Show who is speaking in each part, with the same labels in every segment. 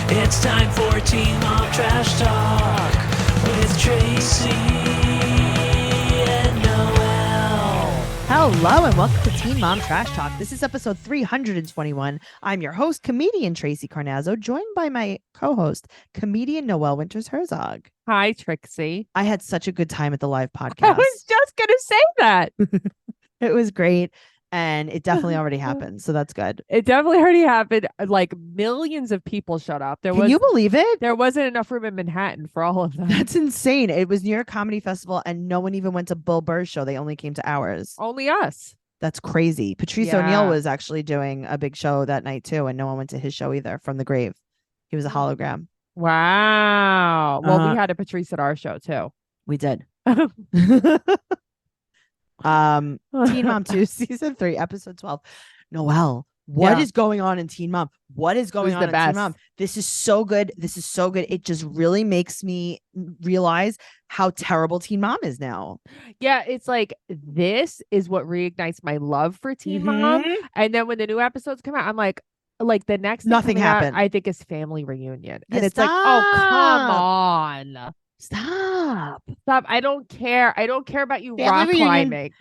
Speaker 1: It's time for Teen Mom Trash Talk with Tracey and Noelle.
Speaker 2: Hello and welcome to Teen Mom Trash Talk. This is episode 321. I'm your host, comedian Tracey Carnazzo, joined by my co-host, comedian Noelle Winters Herzog.
Speaker 3: Hi, Trixie.
Speaker 2: I had such a good time at the live
Speaker 3: I
Speaker 2: podcast.
Speaker 3: was just going to say that.
Speaker 2: It was great. And it definitely already happened. So that's good.
Speaker 3: It definitely already happened. Like millions of people showed up.
Speaker 2: Can you believe it?
Speaker 3: There wasn't enough room in Manhattan for all of them.
Speaker 2: That's insane. It was New York Comedy Festival and no one even went to Bill Burr's show. They only came to ours.
Speaker 3: Only us.
Speaker 2: That's crazy. Patrice O'Neill was actually doing a big show that night too. And no one went to his show either from the grave. He was a hologram.
Speaker 3: Wow. Well, we had a Patrice at our show too.
Speaker 2: We did. Teen Mom 2 season 3 episode 12. Noelle, what is going on in Teen Mom? What is going on in Teen Mom? This is so good. This is so good. It just really makes me realize how terrible Teen Mom is now.
Speaker 3: Yeah, it's like this is what reignites my love for Teen Mom. And then when the new episodes come out, I'm like the next
Speaker 2: nothing happened.
Speaker 3: I think is Family Reunion.
Speaker 2: Yeah,
Speaker 3: and it's like, oh, come on.
Speaker 2: Stop.
Speaker 3: I don't care. I don't care about you rock climbing.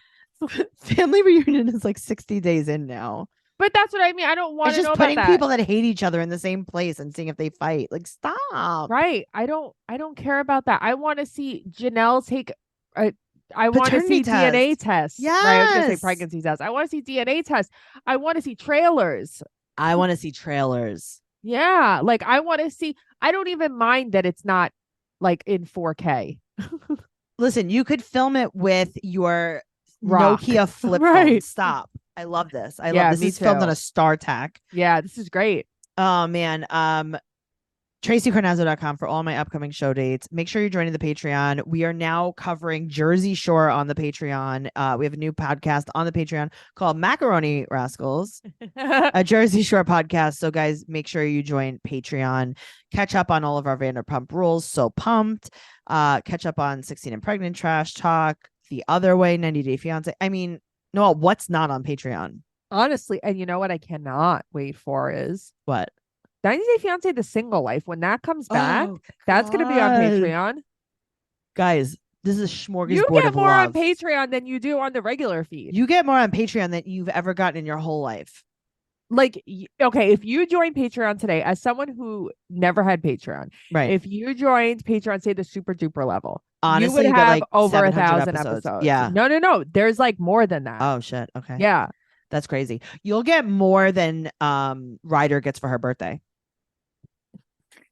Speaker 2: Family Reunion is like 60 days in now.
Speaker 3: But that's what I mean. I don't want to know about that.
Speaker 2: Just putting people that hate each other in the same place and seeing if they fight. Like, stop.
Speaker 3: Right. I don't care about that. I want to see Janelle take I want to see DNA tests.
Speaker 2: Yeah.
Speaker 3: Right? I was going to say pregnancy tests. I want to see DNA tests. I want to see trailers.
Speaker 2: I want to see trailers.
Speaker 3: Yeah. Like I want to see. I don't even mind that it's not like in 4K.
Speaker 2: Listen, you could film it with your Nokia flip phone. Stop. I love this. I love this. This is filmed on a StarTAC.
Speaker 3: Yeah, this is great.
Speaker 2: Oh man. TraceyCarnazzo.com for all my upcoming show dates. Make sure you're joining the Patreon. We are now covering Jersey Shore on the Patreon. We have a new podcast on the Patreon called Macaroni Rascals, a Jersey Shore podcast. So guys, make sure you join Patreon. Catch up on all of our Vanderpump Rules. So pumped. Catch up on 16 and Pregnant Trash Talk. The Other Way, 90 Day Fiance. I mean, no, what's not on Patreon?
Speaker 3: Honestly, and you know what I cannot wait for is
Speaker 2: what?
Speaker 3: 90 Day Fiance, The Single Life. When that comes back, that's going to be on Patreon.
Speaker 2: Guys, this is a smorgasbord
Speaker 3: You get
Speaker 2: of
Speaker 3: more
Speaker 2: love.
Speaker 3: on Patreon than you do on the regular feed.
Speaker 2: You get more on Patreon than you've ever gotten in your whole life.
Speaker 3: Like, okay, if you join Patreon today, as someone who never had Patreon,
Speaker 2: right?
Speaker 3: If you joined Patreon, say the super duper level,
Speaker 2: honestly,
Speaker 3: you would have
Speaker 2: like
Speaker 3: over 1,000 episodes.
Speaker 2: Yeah.
Speaker 3: No. There's like more than that.
Speaker 2: Oh shit. Okay.
Speaker 3: Yeah.
Speaker 2: That's crazy. You'll get more than Ryder gets for her birthday.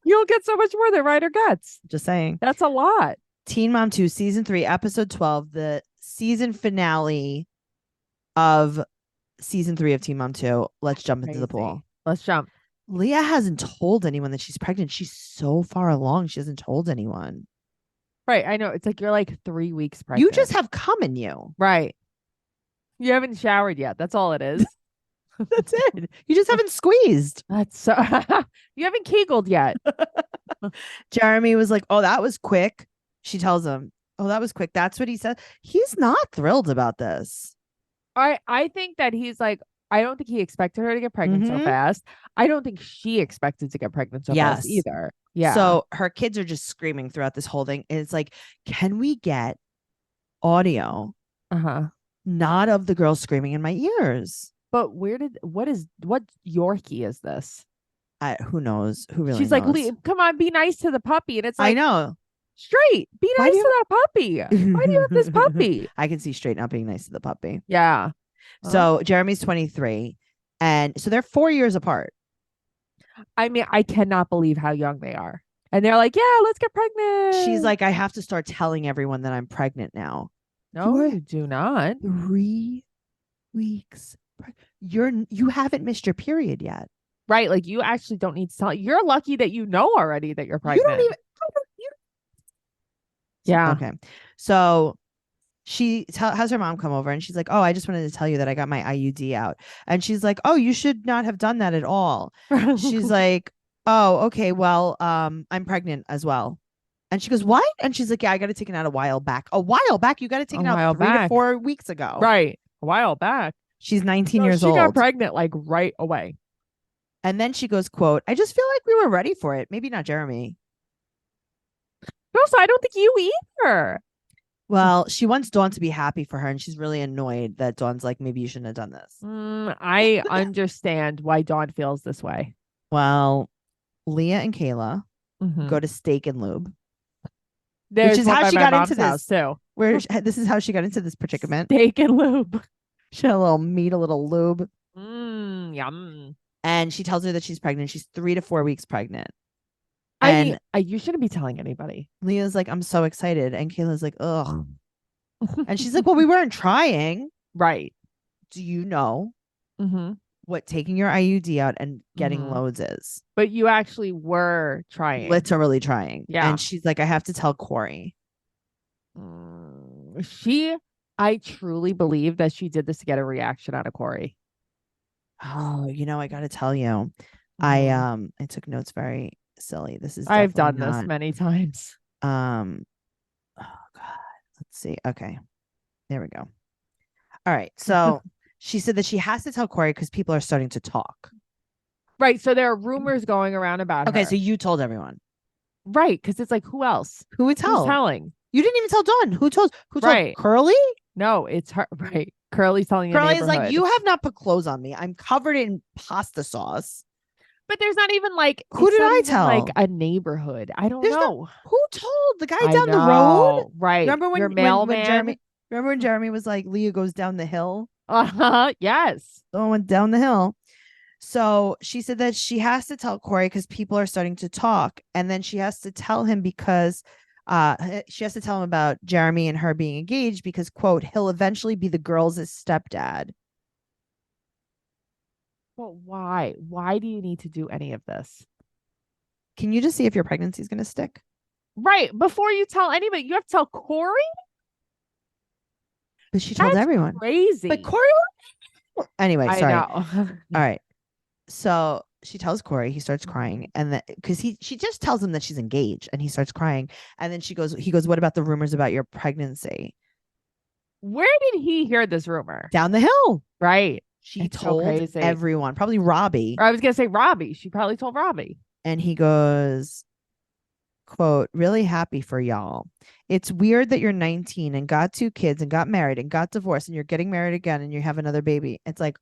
Speaker 3: You'll get so much more than Ryder gets.
Speaker 2: Just saying.
Speaker 3: That's a lot.
Speaker 2: Teen Mom 2 season 3 episode 12, the season finale of season 3 of Teen Mom 2. Let's jump into the pool.
Speaker 3: Let's jump.
Speaker 2: Leah hasn't told anyone that she's pregnant. She's so far along. She hasn't told anyone.
Speaker 3: Right. I know. It's like you're like 3 weeks pregnant.
Speaker 2: You just have cum in you.
Speaker 3: Right. You haven't showered yet. That's all it is.
Speaker 2: That's it. You just haven't squeezed.
Speaker 3: That's so you haven't kegeled yet.
Speaker 2: Jeremy was like, oh, that was quick. She tells him, oh, that was quick. That's what he said. He's not thrilled about this.
Speaker 3: I think that he's like, I don't think he expected her to get pregnant so fast. I don't think she expected to get pregnant so fast either. Yeah.
Speaker 2: So her kids are just screaming throughout this whole thing. And it's like, can we get audio? Not of the girl screaming in my ears.
Speaker 3: But what Yorkie is this?
Speaker 2: Who knows? Who really
Speaker 3: She's
Speaker 2: knows?
Speaker 3: like, come on, be nice to the puppy. And it's like,
Speaker 2: I know.
Speaker 3: Straight. Be nice to that puppy. Why do you have this puppy?
Speaker 2: I can see straight not being nice to the puppy.
Speaker 3: Yeah.
Speaker 2: So Jeremy's 23. And so they're 4 years apart.
Speaker 3: I mean, I cannot believe how young they are. And they're like, yeah, let's get pregnant.
Speaker 2: She's like, I have to start telling everyone that I'm pregnant now.
Speaker 3: No, you do not.
Speaker 2: 3 weeks. You haven't missed your period yet.
Speaker 3: Right. Like you actually don't need to tell. You're lucky that you know already that you're pregnant.
Speaker 2: You don't even.
Speaker 3: Yeah.
Speaker 2: Okay. So she has her mom come over and she's like, oh, I just wanted to tell you that I got my IUD out. And she's like, oh, you should not have done that at all. She's like, oh, okay, well, I'm pregnant as well. And she goes, what? And she's like, yeah, I got it taken out a while back. A while back? You got it taken out 3 to 4 weeks ago.
Speaker 3: Right. A while back.
Speaker 2: She's 19 years
Speaker 3: old.
Speaker 2: She
Speaker 3: got pregnant like right away.
Speaker 2: And then she goes, quote, I just feel like we were ready for it. Maybe not Jeremy.
Speaker 3: Also, I don't think you either.
Speaker 2: Well, she wants Dawn to be happy for her, and she's really annoyed that Dawn's like, maybe you shouldn't have done this.
Speaker 3: I understand why Dawn feels this way.
Speaker 2: Well, Leah and Kayla
Speaker 3: Mhm.
Speaker 2: go to Steak and Lube,
Speaker 3: There's
Speaker 2: which is
Speaker 3: one
Speaker 2: how
Speaker 3: by
Speaker 2: she
Speaker 3: my
Speaker 2: got
Speaker 3: mom's
Speaker 2: into
Speaker 3: house
Speaker 2: this.
Speaker 3: too.
Speaker 2: This is how she got into this predicament.
Speaker 3: Steak and lube.
Speaker 2: She had a little meat, a little lube.
Speaker 3: Yum.
Speaker 2: And she tells her that she's pregnant. She's 3 to 4 weeks pregnant.
Speaker 3: I
Speaker 2: And
Speaker 3: mean, you shouldn't be telling anybody.
Speaker 2: Leah's like, I'm so excited. And Kayla's like, ugh. And she's like, well, we weren't trying.
Speaker 3: Right.
Speaker 2: Do you know
Speaker 3: Mm-hmm.
Speaker 2: what taking your IUD out and getting
Speaker 3: Mhm.
Speaker 2: loads is?
Speaker 3: But you actually were trying.
Speaker 2: Literally trying.
Speaker 3: Yeah.
Speaker 2: And she's like, I have to tell Corey.
Speaker 3: I truly believe that she did this to get a reaction out of Corey.
Speaker 2: Oh, I gotta tell you,
Speaker 3: Mhm.
Speaker 2: I took notes very silly. This is
Speaker 3: I've done
Speaker 2: definitely
Speaker 3: this many times.
Speaker 2: oh God. Let's see. Okay. There we go. All right. So she said that she has to tell Corey because people are starting to talk.
Speaker 3: Right. So there are rumors going around about
Speaker 2: Okay,
Speaker 3: her.
Speaker 2: so you told everyone.
Speaker 3: Right. Because it's like, who else?
Speaker 2: Who would
Speaker 3: Who's
Speaker 2: tell?
Speaker 3: telling?
Speaker 2: You didn't even tell Dawn. Who told
Speaker 3: Right.
Speaker 2: Curly?
Speaker 3: No, it's her. Right. Curly's telling the
Speaker 2: Curly's like,
Speaker 3: neighborhood.
Speaker 2: you have not put clothes on me. I'm covered in pasta sauce.
Speaker 3: But there's not even like
Speaker 2: Who
Speaker 3: it's
Speaker 2: did
Speaker 3: not
Speaker 2: I
Speaker 3: even
Speaker 2: tell?
Speaker 3: like a neighborhood. I don't
Speaker 2: There's
Speaker 3: know.
Speaker 2: Who told the guy
Speaker 3: I
Speaker 2: down the road?
Speaker 3: know. Right.
Speaker 2: Remember
Speaker 3: Your
Speaker 2: when
Speaker 3: mailman?
Speaker 2: Jeremy? Remember when Jeremy was like, Leah goes down the hill?
Speaker 3: Yes.
Speaker 2: Someone went down the hill. So she said that she has to tell Corey because people are starting to talk, and then she has to tell him because she has to tell him about Jeremy and her being engaged because, quote, he'll eventually be the girls' stepdad.
Speaker 3: But why? Why do you need to do any of this?
Speaker 2: Can you just see if your pregnancy is going to stick?
Speaker 3: Right. Before you tell anybody, you have to tell Corey?
Speaker 2: But she told
Speaker 3: That's
Speaker 2: everyone.
Speaker 3: crazy.
Speaker 2: But Corey. Anyway, sorry.
Speaker 3: I know.
Speaker 2: All right. So she tells Corey, he starts crying, and that because she just tells him that she's engaged, and he starts crying, and then he goes, what about the rumors about your pregnancy?
Speaker 3: Where did he hear this rumor?
Speaker 2: Down the hill.
Speaker 3: Right.
Speaker 2: She
Speaker 3: It's so
Speaker 2: told
Speaker 3: crazy.
Speaker 2: everyone, probably Robbie.
Speaker 3: Or I was gonna say Robbie. She probably told Robbie.
Speaker 2: And he goes, quote, really happy for y'all. It's weird that you're 19 and got 2 kids and got married and got divorced and you're getting married again and you have another baby. It's like,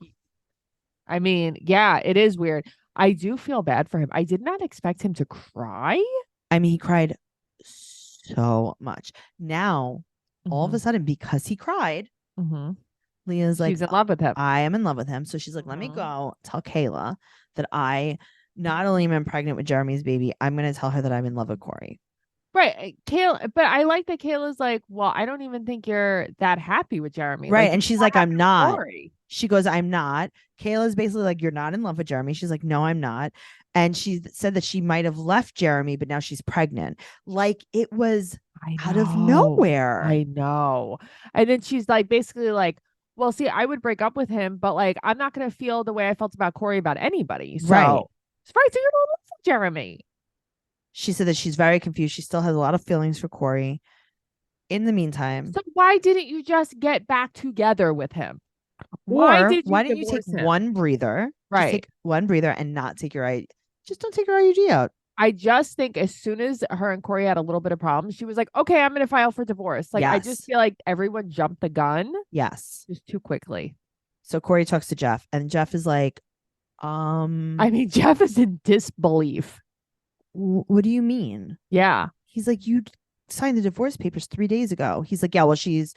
Speaker 3: I mean, yeah, it is weird. I do feel bad for him. I did not expect him to cry.
Speaker 2: I mean, he cried so much. Now, all of a sudden, because he cried, Leah's like,
Speaker 3: she's in love with him.
Speaker 2: I am in love with him. So she's like, let me go tell Kayla that I not only am pregnant with Jeremy's baby, I'm going to tell her that I'm in love with Corey.
Speaker 3: Right. Kayla, but I like that Kayla's like, well, I don't even think you're that happy with Jeremy.
Speaker 2: Right.
Speaker 3: Like,
Speaker 2: And she's like, I'm not.
Speaker 3: Corey.
Speaker 2: She goes, I'm not. Kayla's basically like, you're not in love with Jeremy. She's like, no, I'm not. And she said that she might have left Jeremy, but now she's pregnant. Like it was out of nowhere.
Speaker 3: I know. And then she's like, basically like, well, see, I would break up with him, but like, I'm not going to feel the way I felt about Corey about anybody. So,
Speaker 2: Right.
Speaker 3: So you're not in love with Jeremy.
Speaker 2: She said that she's very confused. She still has a lot of feelings for Corey. In the meantime.
Speaker 3: So why didn't you just get back together with him?
Speaker 2: Why didn't you take
Speaker 3: him?
Speaker 2: one breather?
Speaker 3: Right.
Speaker 2: Just take one breather and not take your IUD. Just don't take your IUD out.
Speaker 3: I just think as soon as her and Corey had a little bit of problems, she was like, okay, I'm going to file for divorce. Like, I just feel like everyone jumped the gun.
Speaker 2: Yes.
Speaker 3: Just too quickly.
Speaker 2: So Corey talks to Jeff and Jeff is like,
Speaker 3: I mean, Jeff is in disbelief.
Speaker 2: What do you mean?
Speaker 3: Yeah.
Speaker 2: He's like, you signed the divorce papers 3 days ago. He's like, yeah, well, she's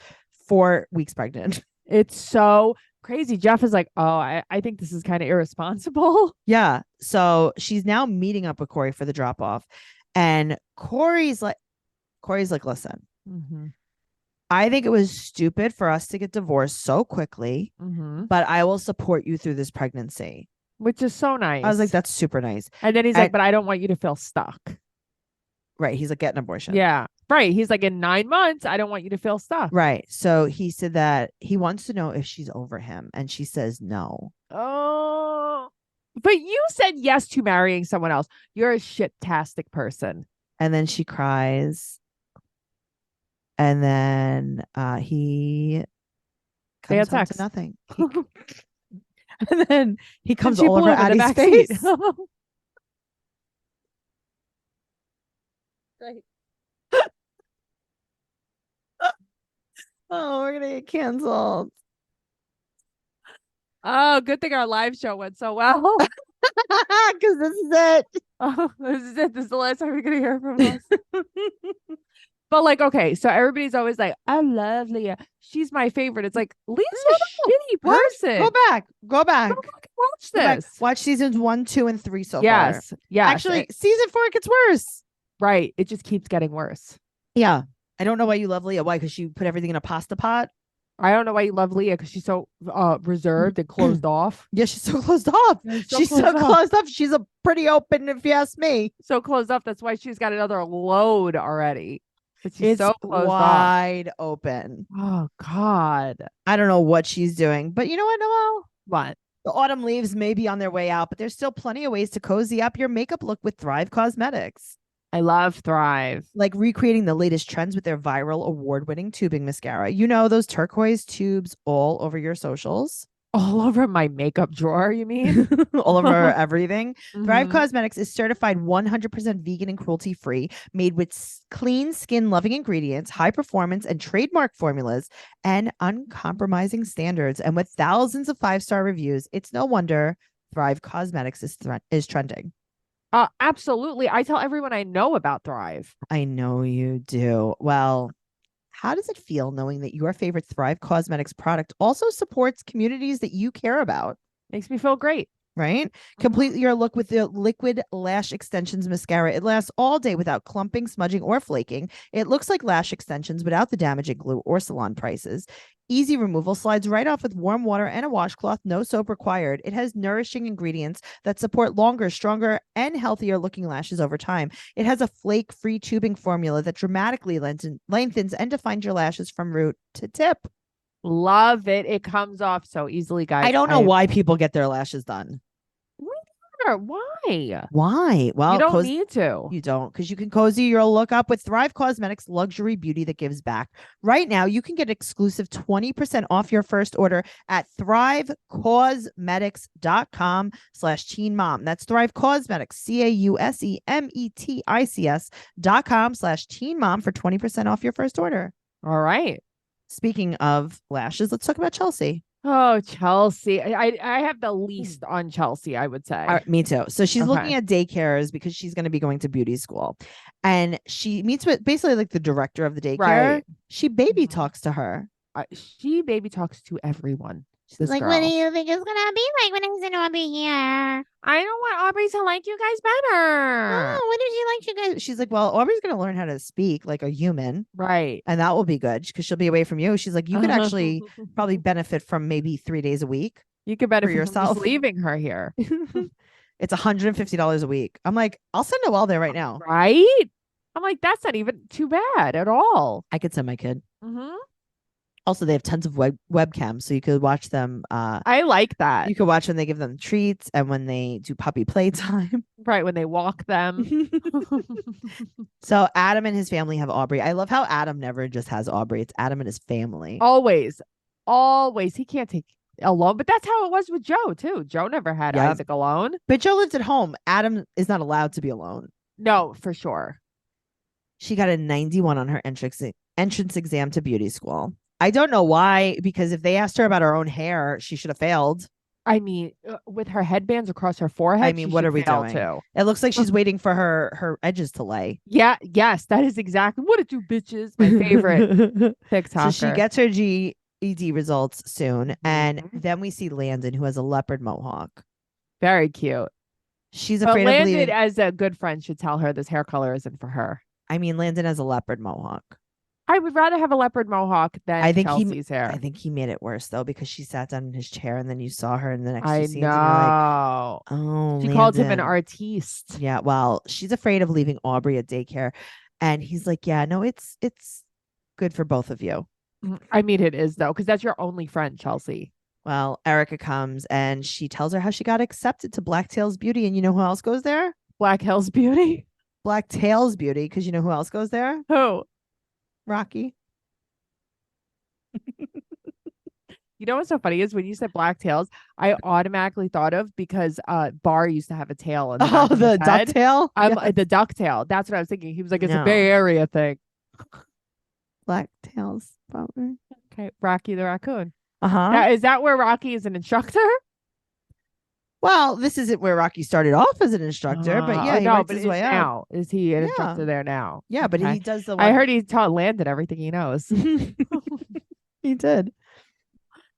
Speaker 2: 4 weeks pregnant.
Speaker 3: It's so crazy. Jeff is like, oh, I think this is kind of irresponsible.
Speaker 2: Yeah. So she's now meeting up with Corey for the drop off. And Corey's like, listen, I think it was stupid for us to get divorced so quickly, but I will support you through this pregnancy.
Speaker 3: Which is so nice.
Speaker 2: I was like, that's super nice.
Speaker 3: And then he's like, but I don't want you to feel stuck.
Speaker 2: Right. He's like, get an abortion.
Speaker 3: Yeah. Right. He's like, in 9 months, I don't want you to feel stuck.
Speaker 2: Right. So he said that he wants to know if she's over him. And she says no.
Speaker 3: Oh. But you said yes to marrying someone else. You're a shit-tastic person.
Speaker 2: And then she cries. And then he comes home to nothing. And then he comes
Speaker 3: she
Speaker 2: all over
Speaker 3: blew him in the
Speaker 2: Addie's
Speaker 3: back seat.
Speaker 2: face.
Speaker 3: Right.
Speaker 2: Oh, we're gonna get canceled.
Speaker 3: Oh, good thing our live show went so well.
Speaker 2: Because this is it.
Speaker 3: Oh, this is it. This is the last time you're gonna hear from us. But like, okay, so everybody's always like, I love Leah. She's my favorite. It's like, Leah's a shitty person.
Speaker 2: Go back. Go back.
Speaker 3: Go fucking watch
Speaker 2: Go back.
Speaker 3: this.
Speaker 2: Watch seasons 1, 2, and 3 so far.
Speaker 3: Yes.
Speaker 2: Actually, season 4 gets worse.
Speaker 3: Right. It just keeps getting worse.
Speaker 2: Yeah. I don't know why you love Leah. Why? Because she put everything in a pasta pot.
Speaker 3: I don't know why you love Leah because she's so reserved and closed off.
Speaker 2: Yeah, she's so closed off. She's so closed off. She's a pretty open, if you ask me.
Speaker 3: So closed off. That's why she's got another load already. But she's
Speaker 2: It's
Speaker 3: so closed
Speaker 2: wide open.
Speaker 3: off. Oh God.
Speaker 2: I don't know what she's doing, but you know what, Noelle?
Speaker 3: What?
Speaker 2: The autumn leaves may be on their way out, but there's still plenty of ways to cozy up your makeup look with Thrive Cosmetics.
Speaker 3: I love Thrive.
Speaker 2: Like recreating the latest trends with their viral award-winning tubing mascara. You know, those turquoise tubes all over your socials.
Speaker 3: All over my makeup drawer, you mean?
Speaker 2: All over everything. Thrive
Speaker 3: Mhm.
Speaker 2: Cosmetics is certified 100% vegan and cruelty-free, made with clean skin-loving ingredients, high performance and trademark formulas, and uncompromising standards. And with thousands of 5-star reviews, it's no wonder Thrive Cosmetics is trending.
Speaker 3: Absolutely. I tell everyone I know about Thrive.
Speaker 2: I know you do. Well, how does it feel knowing that your favorite Thrive Cosmetics product also supports communities that you care about?
Speaker 3: Makes me feel great.
Speaker 2: Right? Complete your look with the liquid lash extensions mascara. It lasts all day without clumping, smudging, or flaking. It looks like lash extensions without the damaging glue or salon prices. Easy removal, slides right off with warm water and a washcloth, no soap required. It has nourishing ingredients that support longer, stronger, and healthier looking lashes over time. It has a flake-free tubing formula that dramatically lengthens and defines your lashes from root to tip.
Speaker 3: Love it. It comes off so easily, guys.
Speaker 2: I don't know why people get their lashes done.
Speaker 3: Why?
Speaker 2: Why? Well,
Speaker 3: You don't need to.
Speaker 2: You don't, because you can cozy your look up with Thrive Cosmetics luxury beauty that gives back. Right now, you can get exclusive 20% off your first order at thrivecosmetics.com/teen mom. That's Thrive Cosmetics, CAUSEMETICS.com/teen mom for 20% off your first order.
Speaker 3: All right.
Speaker 2: Speaking of lashes, let's talk about Chelsea.
Speaker 3: Oh, Chelsea. I have the least on Chelsea, I would say.
Speaker 2: All right, me too. So she's
Speaker 3: Okay.
Speaker 2: looking at daycares because she's going to be going to beauty school. And she meets with basically like the director of the daycare.
Speaker 3: Right.
Speaker 2: She baby
Speaker 3: Mhm.
Speaker 2: talks to her.
Speaker 3: She baby talks to everyone.
Speaker 2: She's
Speaker 3: This
Speaker 2: like,
Speaker 3: girl.
Speaker 2: what do you think it's going to be like when it's going to be here?
Speaker 3: I don't want Aubrey to like you guys better.
Speaker 2: Oh, when did she like you guys? She's like, well, Aubrey's going to learn how to speak like a human.
Speaker 3: Right.
Speaker 2: And that will be good because she'll be away from you. She's like, you could actually probably benefit from maybe 3 days a week.
Speaker 3: You could benefit from
Speaker 2: yourself.
Speaker 3: just leaving her here.
Speaker 2: It's $150 a week. I'm like, I'll send Noelle there right now.
Speaker 3: Right? I'm like, that's not even too bad at all.
Speaker 2: I could send my kid.
Speaker 3: Mm-hmm.
Speaker 2: Also, they have tons of webcams, so you could watch them.
Speaker 3: I like that.
Speaker 2: You could watch when they give them treats and when they do puppy playtime.
Speaker 3: Right, when they walk them.
Speaker 2: So Adam and his family have Aubrey. I love how Adam never just has Aubrey. It's Adam and his family.
Speaker 3: Always. Always. He can't take alone. But that's how it was with Joe, too. Joe never had
Speaker 2: Yep.
Speaker 3: Isaac alone.
Speaker 2: But Joe lives at home. Adam is not allowed to be alone.
Speaker 3: No, for sure.
Speaker 2: She got a 91 on her entrance exam to beauty school. I don't know why, because if they asked her about her own hair, she should have failed.
Speaker 3: I mean, with her headbands across her forehead.
Speaker 2: I mean, what are we doing?
Speaker 3: Too.
Speaker 2: It looks like she's waiting for her edges to lay.
Speaker 3: Yeah, yes, that is exactly what it do, bitches. My favorite TikToker.
Speaker 2: So she gets her GED results soon. And
Speaker 3: Mhm.
Speaker 2: then we see Landon, who has a leopard mohawk.
Speaker 3: Very cute.
Speaker 2: She's
Speaker 3: But
Speaker 2: afraid of
Speaker 3: Landon,
Speaker 2: leaving.
Speaker 3: as a good friend, should tell her this hair color isn't for her.
Speaker 2: I mean, Landon has a leopard mohawk.
Speaker 3: I would rather have a leopard mohawk than
Speaker 2: I think
Speaker 3: Chelsea's hair.
Speaker 2: I think he made it worse though, because she sat down in his chair and then you saw her in the next
Speaker 3: I
Speaker 2: two scenes and you're like,
Speaker 3: know.
Speaker 2: oh,
Speaker 3: She called him an
Speaker 2: Landon.
Speaker 3: artiste.
Speaker 2: Yeah, well, she's afraid of leaving Aubrey at daycare. And he's like, yeah, no, it's good for both of you.
Speaker 3: I mean, it is though, because that's your only friend, Chelsea.
Speaker 2: Well, Erica comes and she tells her how she got accepted to Black Tails Beauty. And you know who else goes there?
Speaker 3: Black Hills Beauty.
Speaker 2: Black Tails Beauty, because you know who else goes there?
Speaker 3: Who?
Speaker 2: Rocky.
Speaker 3: You know what's so funny is when you said black tails, I automatically thought of because Bar used to have a tail in the back of
Speaker 2: the
Speaker 3: his head.
Speaker 2: ducktail.
Speaker 3: I'm the duck tail. That's what I was thinking. He was like, it's a
Speaker 2: No.
Speaker 3: Bay Area thing.
Speaker 2: Black tails, probably.
Speaker 3: Okay, Rocky the raccoon.
Speaker 2: Uh-huh.
Speaker 3: Now, is that where Rocky is an instructor?
Speaker 2: Well, this isn't where Rocky started off as an instructor, but yeah, he
Speaker 3: no,
Speaker 2: works
Speaker 3: but
Speaker 2: his
Speaker 3: is
Speaker 2: way up.
Speaker 3: now. Is he an
Speaker 2: Yeah.
Speaker 3: instructor there now?
Speaker 2: Yeah, but
Speaker 3: Okay.
Speaker 2: he does the.
Speaker 3: I heard he taught Landon everything he knows.
Speaker 2: He did.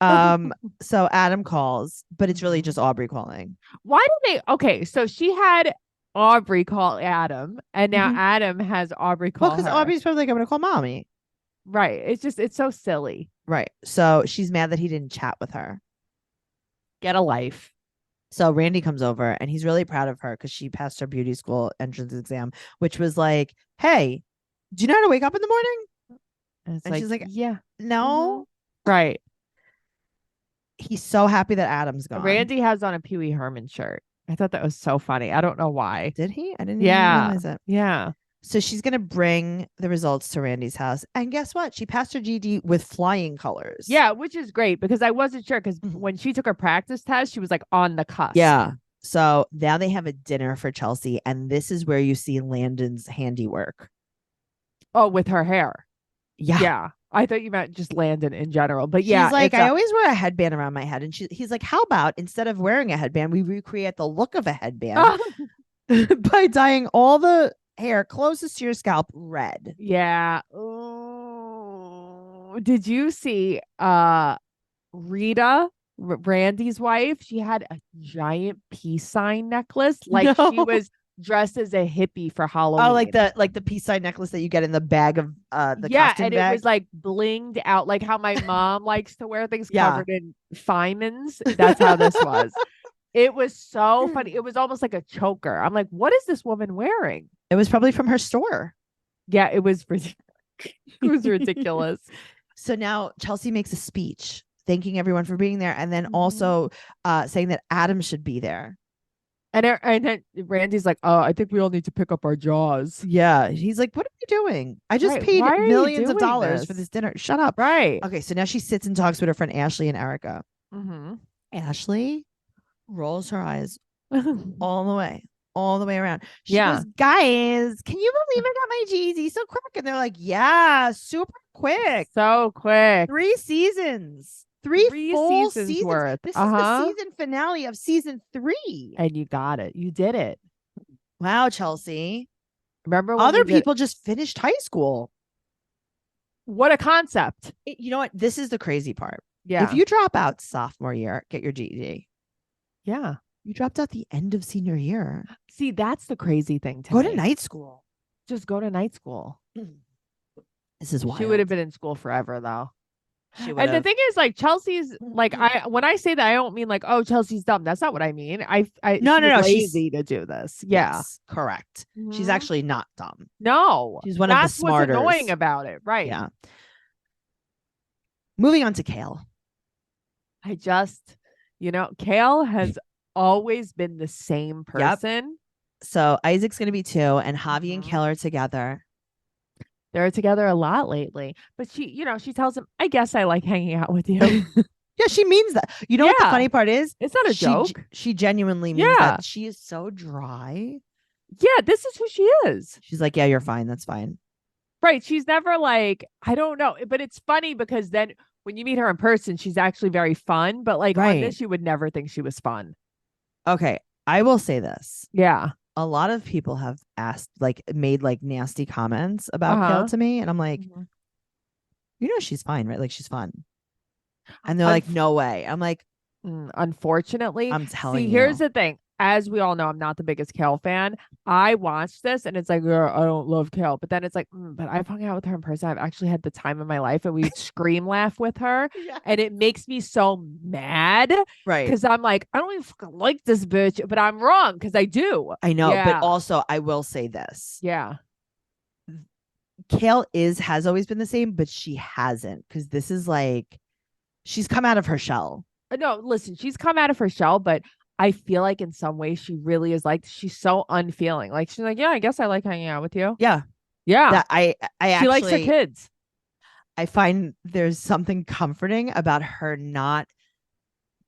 Speaker 2: So Adam calls, but it's really just Aubrey calling.
Speaker 3: Why did they? Okay, so she had Aubrey call Adam, and now
Speaker 2: Mhm.
Speaker 3: Adam has Aubrey call
Speaker 2: Well, because
Speaker 3: her.
Speaker 2: Aubrey's probably like, I'm gonna call mommy.
Speaker 3: Right. It's so silly.
Speaker 2: Right. So she's mad that he didn't chat with her.
Speaker 3: Get a life.
Speaker 2: So Randy comes over and he's really proud of her because she passed her beauty school entrance exam, which was like, hey, do you know how to wake up in the morning?
Speaker 3: And, it's
Speaker 2: And she's like,
Speaker 3: yeah,
Speaker 2: no.
Speaker 3: right.
Speaker 2: He's so happy that Adam's gone.
Speaker 3: Randy has on a Pee Wee Herman shirt. I thought that was so funny. I don't know why.
Speaker 2: Did he? I didn't even
Speaker 3: Yeah.
Speaker 2: realize it.
Speaker 3: Yeah.
Speaker 2: So she's going to bring the results to Randy's house. And guess what? She passed her GD with flying colors.
Speaker 3: Yeah, which is great because I wasn't sure because
Speaker 2: Mhm.
Speaker 3: when she took her practice test, she was like on the cusp.
Speaker 2: Yeah. So now they have a dinner for Chelsea. And this is where you see Landon's handiwork.
Speaker 3: Oh, with her hair.
Speaker 2: Yeah.
Speaker 3: Yeah. I thought you meant just Landon in general. But
Speaker 2: She's
Speaker 3: yeah.
Speaker 2: like,
Speaker 3: it's
Speaker 2: I always wear a headband around my head. And he's like, how about instead of wearing a headband, we recreate the look of a headband by dyeing all the hair closest to your scalp red.
Speaker 3: Yeah. Ooh. Did you see Rita, Randy's wife? She had a giant peace sign necklace. Like she
Speaker 2: No.
Speaker 3: was dressed as a hippie for Halloween.
Speaker 2: Oh, like the peace sign necklace that you get in the bag of the costume
Speaker 3: and
Speaker 2: bag.
Speaker 3: it was like blinged out, like how my mom likes to wear things
Speaker 2: Yeah.
Speaker 3: covered in Feynman's. That's how this was. It was so funny. It was almost like a choker. I'm like, what is this woman wearing?
Speaker 2: It was probably from her store.
Speaker 3: Yeah, it was it was ridiculous.
Speaker 2: So now Chelsea makes a speech thanking everyone for being there, and then
Speaker 3: Mhm.
Speaker 2: also saying that Adam should be there.
Speaker 3: And then Randy's like, I think we all need to pick up our jaws.
Speaker 2: Yeah, he's like, "What are you doing? I just
Speaker 3: Right,
Speaker 2: paid
Speaker 3: why are you
Speaker 2: millions of
Speaker 3: doing
Speaker 2: dollars for
Speaker 3: this?
Speaker 2: this dinner. Shut up."
Speaker 3: Right.
Speaker 2: Okay, so now she sits and talks with her friend Ashley and Erica.
Speaker 3: Mm-hmm.
Speaker 2: Ashley rolls her eyes all the way around. She
Speaker 3: Yeah.
Speaker 2: goes, "Guys, can you believe I got my GED so quick?" And they're like, "Yeah, super quick.
Speaker 3: So quick.
Speaker 2: 3 seasons. Three full
Speaker 3: seasons
Speaker 2: seasons
Speaker 3: worth.
Speaker 2: This is
Speaker 3: Uh-huh.
Speaker 2: the season finale of season 3.
Speaker 3: And you got it. You did it.
Speaker 2: Wow, Chelsea.
Speaker 3: Remember when
Speaker 2: Other
Speaker 3: we did-
Speaker 2: people just finished high school.
Speaker 3: What a concept.
Speaker 2: You know what? This is the crazy part.
Speaker 3: Yeah.
Speaker 2: If you drop out sophomore year, get your GED.
Speaker 3: Yeah.
Speaker 2: You dropped out the end of senior year.
Speaker 3: See, that's the crazy thing to
Speaker 2: Go
Speaker 3: me.
Speaker 2: to night school.
Speaker 3: Just go to night school.
Speaker 2: This is wild.
Speaker 3: She would have been in school forever though.
Speaker 2: She
Speaker 3: And the
Speaker 2: would've.
Speaker 3: thing is, like, Chelsea's like, when I say that, I don't mean like, oh, Chelsea's dumb. That's not what I mean.
Speaker 2: No,
Speaker 3: she
Speaker 2: no,
Speaker 3: was
Speaker 2: no, she's-
Speaker 3: lazy to do this. Yeah.
Speaker 2: Yes, correct. She's
Speaker 3: Mhm.
Speaker 2: actually not dumb.
Speaker 3: No.
Speaker 2: She's one of the
Speaker 3: That's what's annoying
Speaker 2: smarters.
Speaker 3: about it. Right.
Speaker 2: Yeah. Moving on to Kale.
Speaker 3: I just, Kale has always been the same person.
Speaker 2: So Isaac's going to be 2, and Javi and
Speaker 3: Mhm.
Speaker 2: Kale are together.
Speaker 3: They're together a lot lately. But she tells him, I guess I like hanging out with you.
Speaker 2: Yeah, she means that. You know what the
Speaker 3: Yeah.
Speaker 2: funny part is?
Speaker 3: It's not a joke.
Speaker 2: She genuinely means
Speaker 3: Yeah.
Speaker 2: that. She is so dry.
Speaker 3: Yeah, this is who she is.
Speaker 2: She's like, yeah, you're fine. That's fine.
Speaker 3: Right. She's never like, I don't know. But it's funny because then when you meet her in person, she's actually very fun. But like on
Speaker 2: Right.
Speaker 3: this, you would never think she was fun.
Speaker 2: Okay, I will say this.
Speaker 3: Yeah.
Speaker 2: A lot of people have made nasty comments about Kale
Speaker 3: Uh-huh.
Speaker 2: to me. And I'm like,
Speaker 3: Mhm.
Speaker 2: she's fine, right? Like, she's fun. And they're like, no way. I'm like,
Speaker 3: Unfortunately,
Speaker 2: I'm telling you.
Speaker 3: here's the thing. As we all know, I'm not the biggest Kale fan. I watched this and it's like, I don't love Kale. But then it's like, but I've hung out with her in person. I've actually had the time of my life and we scream laugh with her.
Speaker 2: Yeah.
Speaker 3: And it makes me so mad
Speaker 2: Right.
Speaker 3: because I'm like, I don't even fucking like this bitch, but I'm wrong because I do.
Speaker 2: I know.
Speaker 3: Yeah.
Speaker 2: But also, I will say this.
Speaker 3: Yeah.
Speaker 2: Kale has always been the same, but she hasn't. Because this is like, she's come out of her shell.
Speaker 3: No, listen, she's come out of her shell, but I feel like in some ways she really is like, she's so unfeeling. Like, she's like, yeah, I guess I like hanging out with you.
Speaker 2: Yeah.
Speaker 3: Yeah.
Speaker 2: That I
Speaker 3: she
Speaker 2: actually
Speaker 3: likes her kids.
Speaker 2: I find there's something comforting about her not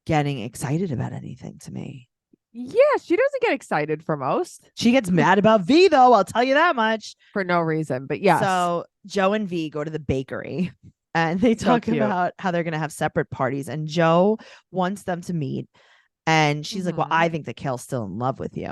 Speaker 2: getting excited about anything to me.
Speaker 3: Yeah, she doesn't get excited for most
Speaker 2: She gets mad about V though, I'll tell you that much.
Speaker 3: for no reason. But yes.
Speaker 2: So Joe and V go to the bakery and they
Speaker 3: So
Speaker 2: talk
Speaker 3: cute.
Speaker 2: about how they're going to have separate parties. And Joe wants them to meet. And she's like, well,
Speaker 3: Mhm.
Speaker 2: I think that Kale's still in love with you.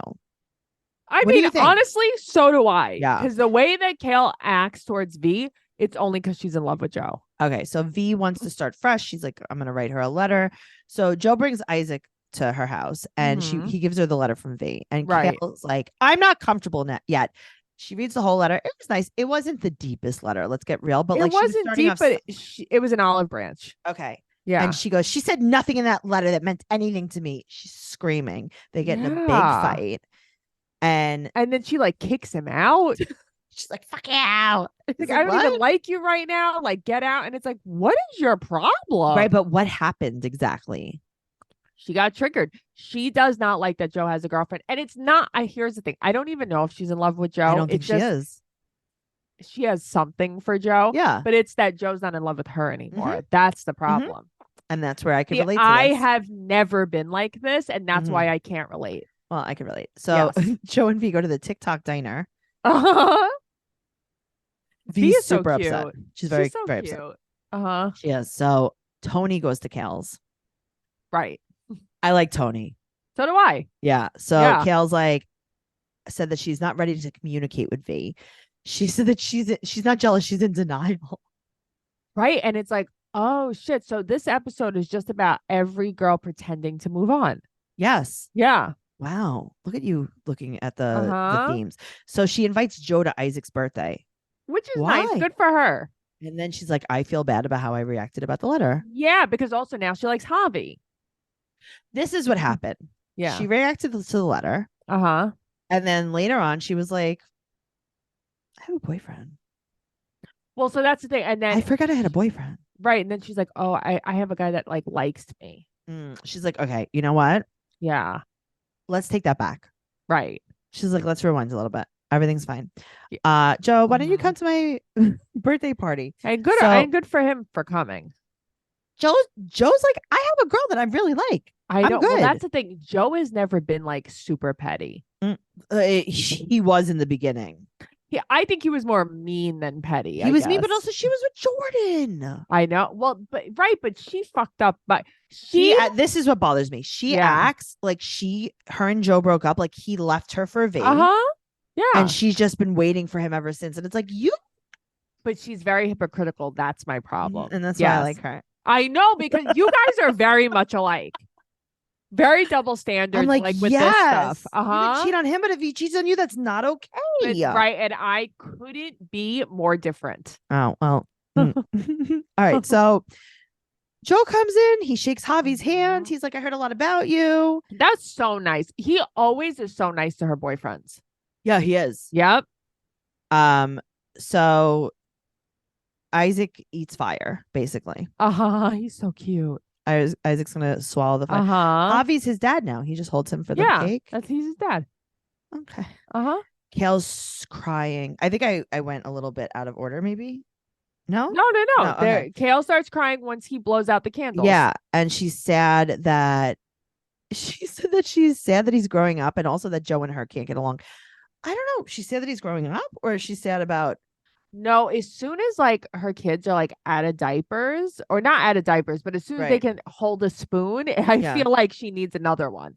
Speaker 3: I
Speaker 2: What do
Speaker 3: mean,
Speaker 2: you think?
Speaker 3: honestly, so do I.
Speaker 2: Yeah.
Speaker 3: Because the way that Kale acts towards V, it's only because she's in love with Joe.
Speaker 2: Okay. So V wants to start fresh. She's like, I'm going to write her a letter. So Joe brings Isaac to her house and
Speaker 3: Mhm.
Speaker 2: he gives her the letter from V. And
Speaker 3: Right.
Speaker 2: Kale's like, I'm not comfortable yet. She reads the whole letter. It was nice. It wasn't the deepest letter. Let's get real. But
Speaker 3: It
Speaker 2: like she was
Speaker 3: wasn't
Speaker 2: starting
Speaker 3: deep,
Speaker 2: off.
Speaker 3: but it was an olive branch.
Speaker 2: Okay.
Speaker 3: Yeah.
Speaker 2: And she goes, she said nothing in that letter that meant anything to me. She's screaming. They get in a big
Speaker 3: Yeah.
Speaker 2: fight. And
Speaker 3: then she like kicks him out.
Speaker 2: she's like, fuck you out.
Speaker 3: Like, I don't even like you right now. Like, get out. And it's like, what is your problem?
Speaker 2: Right. But what happened exactly?
Speaker 3: She got triggered. She does not like that Joe has a girlfriend. And it's not, here's the thing. I don't even know if she's in love with Joe.
Speaker 2: I don't think she is.
Speaker 3: She has something for Joe.
Speaker 2: Yeah.
Speaker 3: But it's that Joe's not in love with her anymore. That's the problem.
Speaker 2: And that's where I can
Speaker 3: See,
Speaker 2: relate to
Speaker 3: I
Speaker 2: this.
Speaker 3: have never been like this. And that's why I can't relate.
Speaker 2: Well, I can relate. So
Speaker 3: Yes.
Speaker 2: Joe and V go to the TikTok diner.
Speaker 3: V
Speaker 2: V's
Speaker 3: is so
Speaker 2: super
Speaker 3: cute.
Speaker 2: upset. She's very,
Speaker 3: so
Speaker 2: very
Speaker 3: cute.
Speaker 2: upset. She is. So Tony goes to Kale's.
Speaker 3: Right.
Speaker 2: I like Tony.
Speaker 3: So do I.
Speaker 2: Yeah. So
Speaker 3: Yeah.
Speaker 2: Kale's like, said that she's not ready to communicate with V. She said that she's not jealous. She's in denial.
Speaker 3: Right. And it's like, oh shit. So this episode is just about every girl pretending to move on.
Speaker 2: Yes.
Speaker 3: Yeah.
Speaker 2: Wow. Look at you looking at the
Speaker 3: Uh-huh.
Speaker 2: themes. So she invites Joe to Isaac's birthday.
Speaker 3: Which is
Speaker 2: Why?
Speaker 3: nice. Good for her.
Speaker 2: And then she's like, I feel bad about how I reacted about the letter.
Speaker 3: Yeah. Because also now she likes Javi.
Speaker 2: This is what happened.
Speaker 3: Yeah.
Speaker 2: She reacted to the letter.
Speaker 3: Uh-huh.
Speaker 2: And then later on, she was like, I have a boyfriend.
Speaker 3: Well, so that's the thing. And then
Speaker 2: I forgot I had a boyfriend.
Speaker 3: right. And then she's like, oh, I have a guy that like likes me.
Speaker 2: She's like, okay, you know what?
Speaker 3: Yeah.
Speaker 2: Let's take that back.
Speaker 3: Right.
Speaker 2: She's like, let's rewind a little bit. Everything's fine.
Speaker 3: Yeah.
Speaker 2: Joe, why don't you
Speaker 3: Mhm.
Speaker 2: come to my birthday party?
Speaker 3: And good
Speaker 2: So-
Speaker 3: and good for him for coming.
Speaker 2: Joe's like, I have a girl that I really like.
Speaker 3: I
Speaker 2: I'm
Speaker 3: know. Well,
Speaker 2: good.
Speaker 3: that's the thing. Joe has never been like super petty.
Speaker 2: He was in the beginning.
Speaker 3: I think he was more mean than petty.
Speaker 2: He was mean, but
Speaker 3: guess.
Speaker 2: also she was with Jordan.
Speaker 3: I know. Well, but she fucked up. But
Speaker 2: This is what bothers me. She
Speaker 3: Yeah.
Speaker 2: acts like her and Joe broke up, like he left her for V.
Speaker 3: Yeah.
Speaker 2: And she's just been waiting for him ever since. And it's like,
Speaker 3: But she's very hypocritical. That's my problem.
Speaker 2: And that's why I like her.
Speaker 3: I know, because you guys are very much alike. Very double standards.
Speaker 2: I'm like,
Speaker 3: with
Speaker 2: yes,
Speaker 3: this stuff.
Speaker 2: you can cheat on him, but if he cheats on you, that's not okay.
Speaker 3: Right. And I couldn't be more different.
Speaker 2: Oh, well. All right. So Joe comes in. He shakes Javi's hand. He's like, I heard a lot about you.
Speaker 3: That's so nice. He always is so nice to her boyfriends.
Speaker 2: Yeah, he is.
Speaker 3: Yep.
Speaker 2: So Isaac eats fire, basically.
Speaker 3: He's so cute.
Speaker 2: Isaac's gonna swallow the fire. Javi's his dad now. He just holds him for the cake.
Speaker 3: He's his dad.
Speaker 2: Okay.
Speaker 3: Uh-huh.
Speaker 2: Crying. I think I went a little bit out of order, maybe. No?
Speaker 3: No.
Speaker 2: Okay.
Speaker 3: Kale starts crying once he blows out the candles.
Speaker 2: Yeah. And she's sad that she said that she's sad that he's growing up and also that Joe and her can't get along. I don't know. She's sad that he's growing up, or is she sad about
Speaker 3: No, as soon as like her kids are like out of diapers, or not out of diapers, but as soon as they
Speaker 2: Right.
Speaker 3: can hold a spoon, I
Speaker 2: Yeah.
Speaker 3: feel like she needs another one.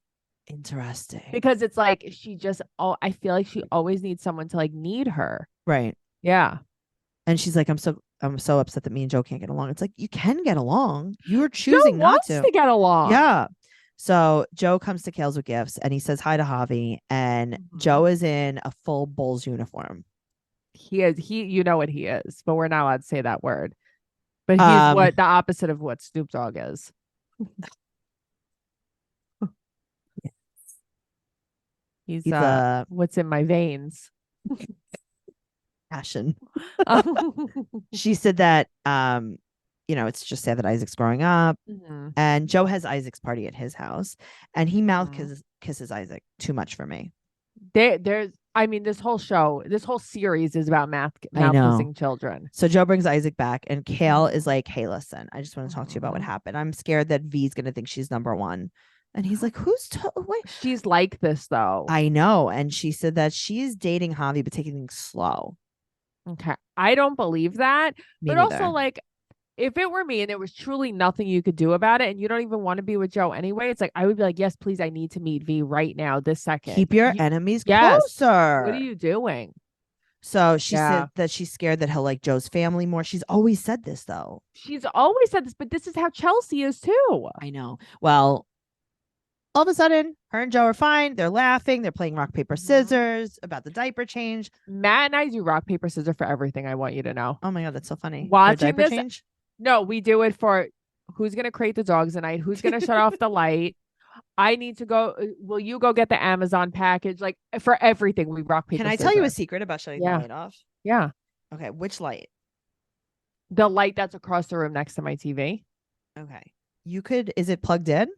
Speaker 2: interesting?
Speaker 3: Because it's like I feel like she always needs someone to like need her.
Speaker 2: Right.
Speaker 3: Yeah.
Speaker 2: And she's like, I'm so upset that me and Joe can't get along. It's like, you can get along. You're choosing
Speaker 3: Joe
Speaker 2: not
Speaker 3: wants
Speaker 2: to.
Speaker 3: to get along.
Speaker 2: Yeah. So Joe comes to Kale's with gifts and he says hi to Javi, and
Speaker 3: Mhm.
Speaker 2: Joe is in a full Bulls uniform.
Speaker 3: He is. You know what he is, but we're not allowed to say that word. But he's
Speaker 2: Um,
Speaker 3: the opposite of what Snoop Dogg is. He's what's in my veins.
Speaker 2: Passion. She said that it's just sad that Isaac's growing up,
Speaker 3: Mhm.
Speaker 2: and Joe has Isaac's party at his house, and he mouth
Speaker 3: Mhm.
Speaker 2: kisses Isaac too much for me.
Speaker 3: There's I mean, this whole series is about mouth
Speaker 2: I know.
Speaker 3: kissing children.
Speaker 2: So Joe brings Isaac back, and Kale is like, "Hey, listen, I just want to talk to you about what happened. I'm scared that V's gonna think she's number one." And he's like, wait.
Speaker 3: She's like this though.
Speaker 2: I know. And she said that she's dating Javi, but taking things slow.
Speaker 3: Okay. I don't believe that.
Speaker 2: Me
Speaker 3: but
Speaker 2: neither.
Speaker 3: Also, like, if it were me and there was truly nothing you could do about it and you don't even want to be with Joe anyway, it's like, I would be like, yes, please, I need to meet V right now, this second.
Speaker 2: Keep your enemies
Speaker 3: Yes.
Speaker 2: closer.
Speaker 3: What are you doing?
Speaker 2: So she said that she's scared that he'll like Joe's family more. She's always said this, though.
Speaker 3: She's always said this, but this is how Chelsea is too.
Speaker 2: I know. Well, all of a sudden, her and Joe are fine. They're laughing. They're playing rock, paper, scissors about the diaper change.
Speaker 3: Matt and I do rock, paper, scissors for everything. I want you to know.
Speaker 2: Oh my God, that's so funny.
Speaker 3: Watching
Speaker 2: diaper
Speaker 3: this,
Speaker 2: change?
Speaker 3: No, we do it for who's going to crate the dogs tonight, who's going to shut off the light. I need to go. Will you go get the Amazon package? Like for everything, we rock, paper,
Speaker 2: Can I
Speaker 3: scissors.
Speaker 2: tell you a secret about shutting the light off?
Speaker 3: Yeah.
Speaker 2: Okay, which light?
Speaker 3: The light that's across the room next to my TV.
Speaker 2: Okay. Is it plugged in?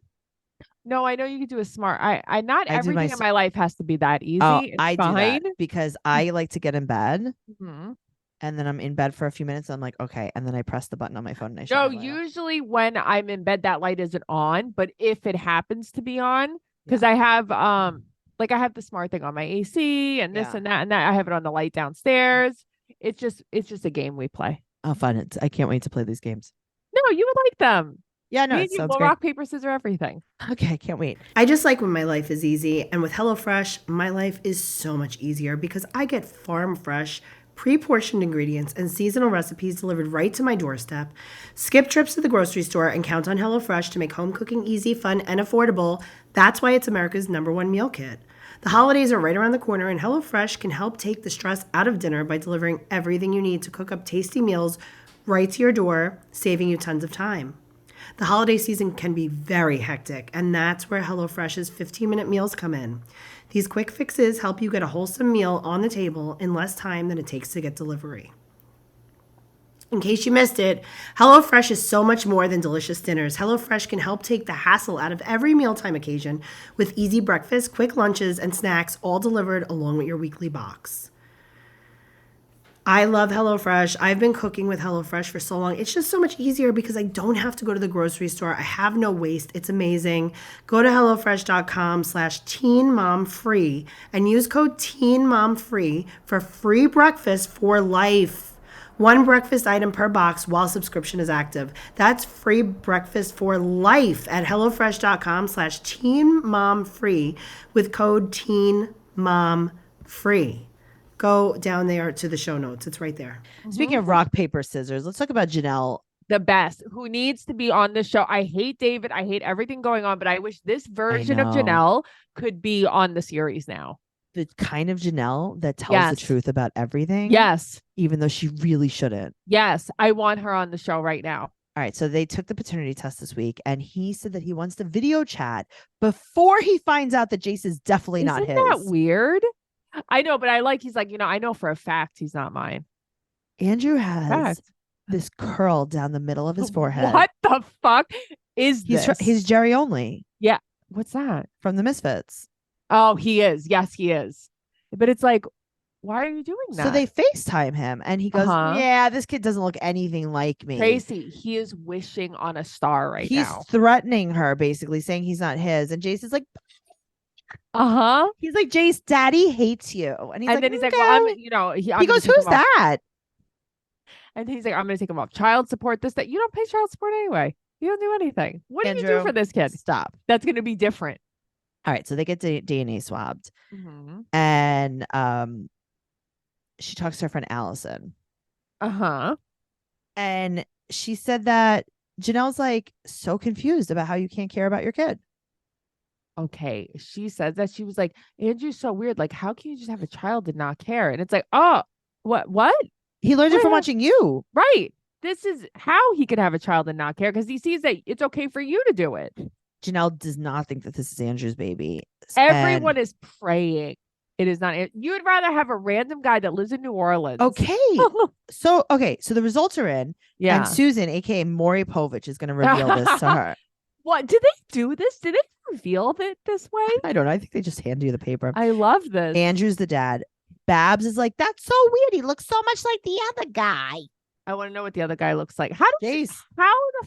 Speaker 3: No, I know you could do a smart. Not
Speaker 2: I do
Speaker 3: everything in my life has to be that easy.
Speaker 2: Oh,
Speaker 3: It's
Speaker 2: I
Speaker 3: fine.
Speaker 2: do that because I like to get in bed
Speaker 3: Mhm.
Speaker 2: and then I'm in bed for a few minutes. And I'm like, okay. And then I press the button on my phone and I shut
Speaker 3: No,
Speaker 2: the light off.
Speaker 3: usually when I'm in bed, that light isn't on. But if it happens to be on, because I have I have the smart thing on my AC and this and that, I have it on the light downstairs. It's just a game we play.
Speaker 2: Oh, fun. I can't wait to play these games.
Speaker 3: No, you would like them.
Speaker 2: Yeah, no,
Speaker 3: Me
Speaker 2: it
Speaker 3: and you
Speaker 2: sounds
Speaker 3: will
Speaker 2: great.
Speaker 3: rock, paper, scissors, everything.
Speaker 2: Okay, I can't wait.
Speaker 4: I just like when my life is easy, and with HelloFresh, my life is so much easier because I get farm fresh, pre-portioned ingredients and seasonal recipes delivered right to my doorstep. Skip trips to the grocery store and count on HelloFresh to make home cooking easy, fun, and affordable. That's why it's America's #1 meal kit. The holidays are right around the corner, and HelloFresh can help take the stress out of dinner by delivering everything you need to cook up tasty meals right to your door, saving you tons of time. The holiday season can be very hectic, and that's where HelloFresh's 15-minute meals come in. These quick fixes help you get a wholesome meal on the table in less time than it takes to get delivery. In case you missed it, HelloFresh is so much more than delicious dinners. HelloFresh can help take the hassle out of every mealtime occasion with easy breakfasts, quick lunches, and snacks all delivered along with your weekly box. I love HelloFresh. I've been cooking with HelloFresh for so long. It's just so much easier because I don't have to go to the grocery store. I have no waste. It's amazing. Go to HelloFresh.com/teenmomfree and use code TeenMomFree for free breakfast for life. One breakfast item per box while subscription is active. That's free breakfast for life at HelloFresh.com/teenmomfree with code TeenMomFree. Go down there to the show notes. It's right there.
Speaker 2: Speaking of rock, paper, scissors, let's talk about Janelle.
Speaker 3: The best, who needs to be on the show. I hate David. I hate everything going on, but I wish this version of Janelle could be on the series now.
Speaker 2: The kind of Janelle that tells the truth about everything.
Speaker 3: Yes.
Speaker 2: Even though she really shouldn't.
Speaker 3: Yes. I want her on the show right now.
Speaker 2: All right. So they took the paternity test this week and he said that he wants to video chat before he finds out that Jace is definitely not his.
Speaker 3: Isn't that weird? I know, but he's like, I know for a fact he's not mine.
Speaker 2: Andrew has this curl down the middle of his forehead.
Speaker 3: What the fuck is this?
Speaker 2: He's Jerry only.
Speaker 3: Yeah. What's that?
Speaker 2: From the Misfits.
Speaker 3: Oh, he is. Yes, he is. But it's like, why are you doing that?
Speaker 2: So they FaceTime him and he goes, yeah, this kid doesn't look anything like me.
Speaker 3: Tracey, he is wishing on a star right now.
Speaker 2: He's threatening her, basically saying he's not his. And Jace is like, he's like, Jace, daddy hates you. And
Speaker 3: then he's like, well, I'm,
Speaker 2: he goes, who's that?
Speaker 3: And he's like, I'm going to take him off child support. This, that. You don't pay child support anyway. You don't do anything. What do you do for this kid?
Speaker 2: Stop.
Speaker 3: That's going to be different.
Speaker 2: All right. So they get DNA swabbed. And she talks to her friend Allison. And she said that Janelle's like so confused about how you can't care about your kid.
Speaker 3: Okay. She says that she was like, Andrew's so weird. Like, how can you just have a child and not care? And it's like, oh, what?
Speaker 2: He learned it from watching you.
Speaker 3: Right. This is how he could have a child and not care because he sees that it's okay for you to do it.
Speaker 2: Janelle does not think that this is Andrew's baby.
Speaker 3: Everyone is praying it is not. You would rather have a random guy that lives in New Orleans.
Speaker 2: Okay. So the results are in.
Speaker 3: Yeah.
Speaker 2: And Susan, aka Maury Povich, is going to reveal this to her.
Speaker 3: What did they do this? Did they reveal it this way?
Speaker 2: I don't know. I think they just hand you the paper.
Speaker 3: I love this.
Speaker 2: Andrew's the dad. Babs is like, that's so weird. He looks so much like the other guy.
Speaker 3: I want to know what the other guy looks like. How the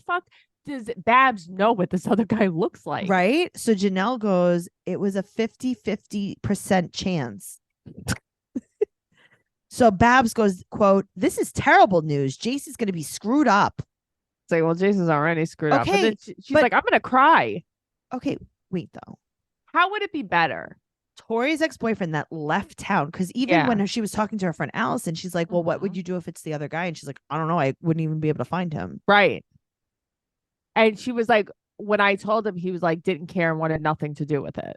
Speaker 3: fuck does Babs know what this other guy looks like?
Speaker 2: Right? So Janelle goes, it was a 50% chance. So Babs goes, quote, this is terrible news. Jason's going to be screwed up.
Speaker 3: It's like, well, Jason's already screwed up.
Speaker 2: Okay,
Speaker 3: But then she's like, I'm going to cry.
Speaker 2: Okay, wait, though.
Speaker 3: How would it be better?
Speaker 2: Tori's ex-boyfriend that left town, because even when she was talking to her friend Allison, she's like, well, what would you do if it's the other guy? And she's like, I don't know. I wouldn't even be able to find him.
Speaker 3: Right. And she was like, when I told him, he was like, didn't care and wanted nothing to do with it.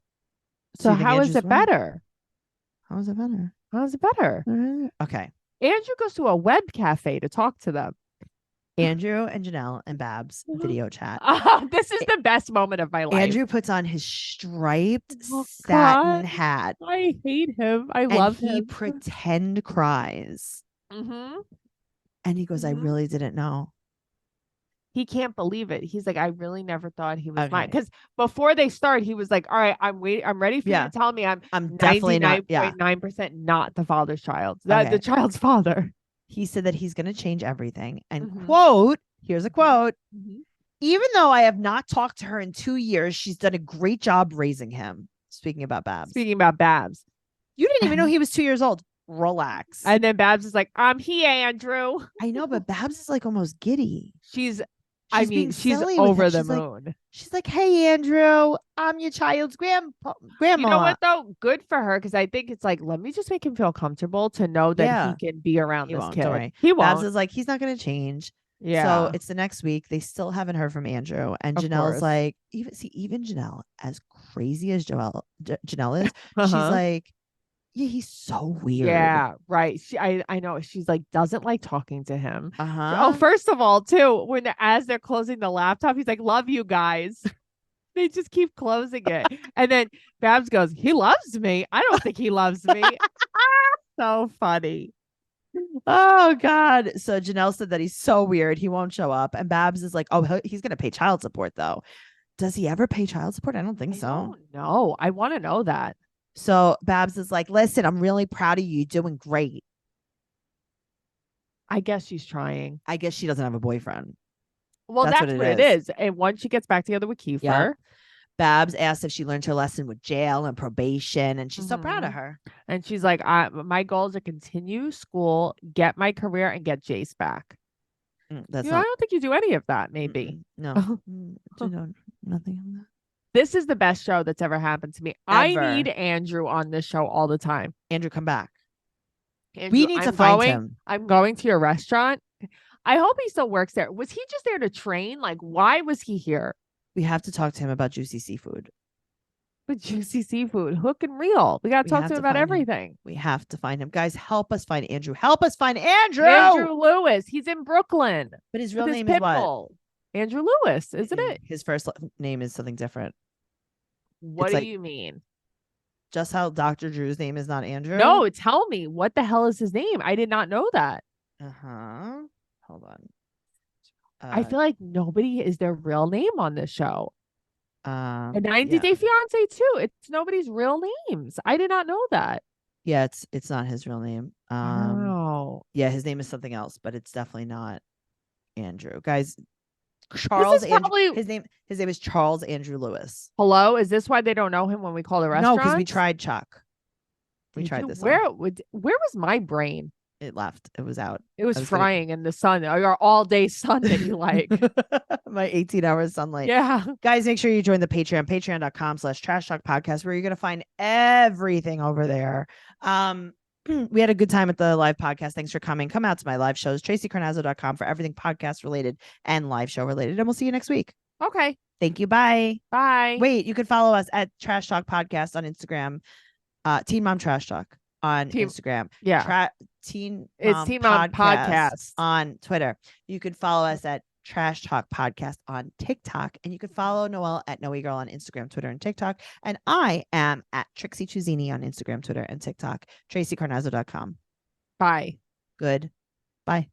Speaker 3: So how is it better?
Speaker 2: How is it better?
Speaker 3: How is it better?
Speaker 2: Okay.
Speaker 3: Andrew goes to a web cafe to talk to them.
Speaker 2: Andrew and Janelle and Babs video chat.
Speaker 3: This is the best moment of my life.
Speaker 2: Andrew puts on his striped satin hat.
Speaker 3: I hate him. I love him.
Speaker 2: He pretend cries.
Speaker 3: Mm-hmm.
Speaker 2: And he goes, I really didn't know.
Speaker 3: He can't believe it. He's like, I really never thought he was mine. Because before they start, he was like, all right, I'm waiting. I'm ready for you to tell me I'm
Speaker 2: definitely not
Speaker 3: 99.9% not the father's child. The child's father.
Speaker 2: He said that he's going to change everything. And quote, here's a quote. Even though I have not talked to her in 2 years, she's done a great job raising him. Speaking about Babs. You didn't even know he was 2 years old. Relax.
Speaker 3: And then Babs is like, I'm here, Andrew.
Speaker 2: I know, but Babs is like almost giddy.
Speaker 3: She's
Speaker 2: she's
Speaker 3: over the moon.
Speaker 2: She's like, hey, Andrew, I'm your child's grandma.
Speaker 3: You know what, though? Good for her, because I think it's like, let me just make him feel comfortable to know that he can be around this kid. He won't.
Speaker 2: Babs is like, he's not going to change. Yeah. So it's the next week. They still haven't heard from Andrew. And Janelle's like, even Janelle, as crazy as Janelle is, she's like, yeah, he's so weird.
Speaker 3: Yeah, right. I know. She's like, doesn't like talking to him. Oh, first of all, too, as they're closing the laptop, he's like, love you guys. They just keep closing it. And then Babs goes, he loves me. I don't think he loves me. So funny.
Speaker 2: Oh, God. So Janelle said that he's so weird. He won't show up. And Babs is like, oh, he's going to pay child support, though. Does he ever pay child support? I don't think so.
Speaker 3: No, I want to know that.
Speaker 2: So Babs is like, listen, I'm really proud of you. Doing great.
Speaker 3: I guess she's trying.
Speaker 2: I guess she doesn't have a boyfriend.
Speaker 3: Well, that's what it is. And once she gets back together with Kiefer.
Speaker 2: Babs asked if she learned her lesson with jail and probation. And she's so proud of her.
Speaker 3: And she's like, my goal is to continue school, get my career, and get Jace back. I don't think you do any of that, maybe.
Speaker 2: No. Nothing on that.
Speaker 3: This is the best show that's ever happened to me. I need Andrew on this show all the time.
Speaker 2: Andrew, come back.
Speaker 3: Andrew,
Speaker 2: we need to find him.
Speaker 3: I'm going to your restaurant. I hope he still works there. Was he just there to train? Like, why was he here?
Speaker 2: We have to talk to him about juicy seafood.
Speaker 3: But juicy seafood, hook and reel. We got to talk to him about everything.
Speaker 2: We have to find him. Guys, help us find Andrew. Help us find Andrew.
Speaker 3: Andrew Lewis. He's in Brooklyn.
Speaker 2: But his real name is what?
Speaker 3: Andrew Lewis, isn't it?
Speaker 2: His first name is something different.
Speaker 3: What do you mean?
Speaker 2: Just how Dr. Drew's name is not Andrew?
Speaker 3: No, tell me. What the hell is his name? I did not know that.
Speaker 2: Hold on.
Speaker 3: I feel like nobody is their real name on this show. And 90 Day Fiance too. It's nobody's real names. I did not know that.
Speaker 2: Yeah, it's not his real name.
Speaker 3: Wow.
Speaker 2: Yeah, his name is something else, but it's definitely not Andrew. Guys, Charles Andrew, his name is Charles Andrew Lewis.
Speaker 3: Hello, is this why they don't know him when we call the restaurant?
Speaker 2: No, because we tried Chuck. We tried this.
Speaker 3: Where was my brain?
Speaker 2: It left. It was out.
Speaker 3: It was frying in the sun. Your all-day sun that you like.
Speaker 2: My 18-hour sunlight.
Speaker 3: Yeah.
Speaker 2: Guys, make sure you join the Patreon, patreon.com/Trash Talk Podcast, where you're going to find everything over there. We had a good time at the live podcast. Thanks for coming. Come out to my live shows, TraceyCarnazzo.com for everything podcast related and live show related. And we'll see you next week.
Speaker 3: Okay.
Speaker 2: Thank you. Bye.
Speaker 3: Bye.
Speaker 2: Wait, you could follow us at Trash Talk Podcast on Instagram. Teen Mom Trash Talk on Instagram.
Speaker 3: Yeah.
Speaker 2: Teen
Speaker 3: Mom Podcast
Speaker 2: on Twitter. You could follow us at Trash Talk Podcast on TikTok, and you can follow Noelle at Noe Girl on Instagram, Twitter, and TikTok. And I am at Trixie Chuzini on Instagram, Twitter, and TikTok. TraceyCarnazzo.com.
Speaker 3: Bye.
Speaker 2: Good. Bye.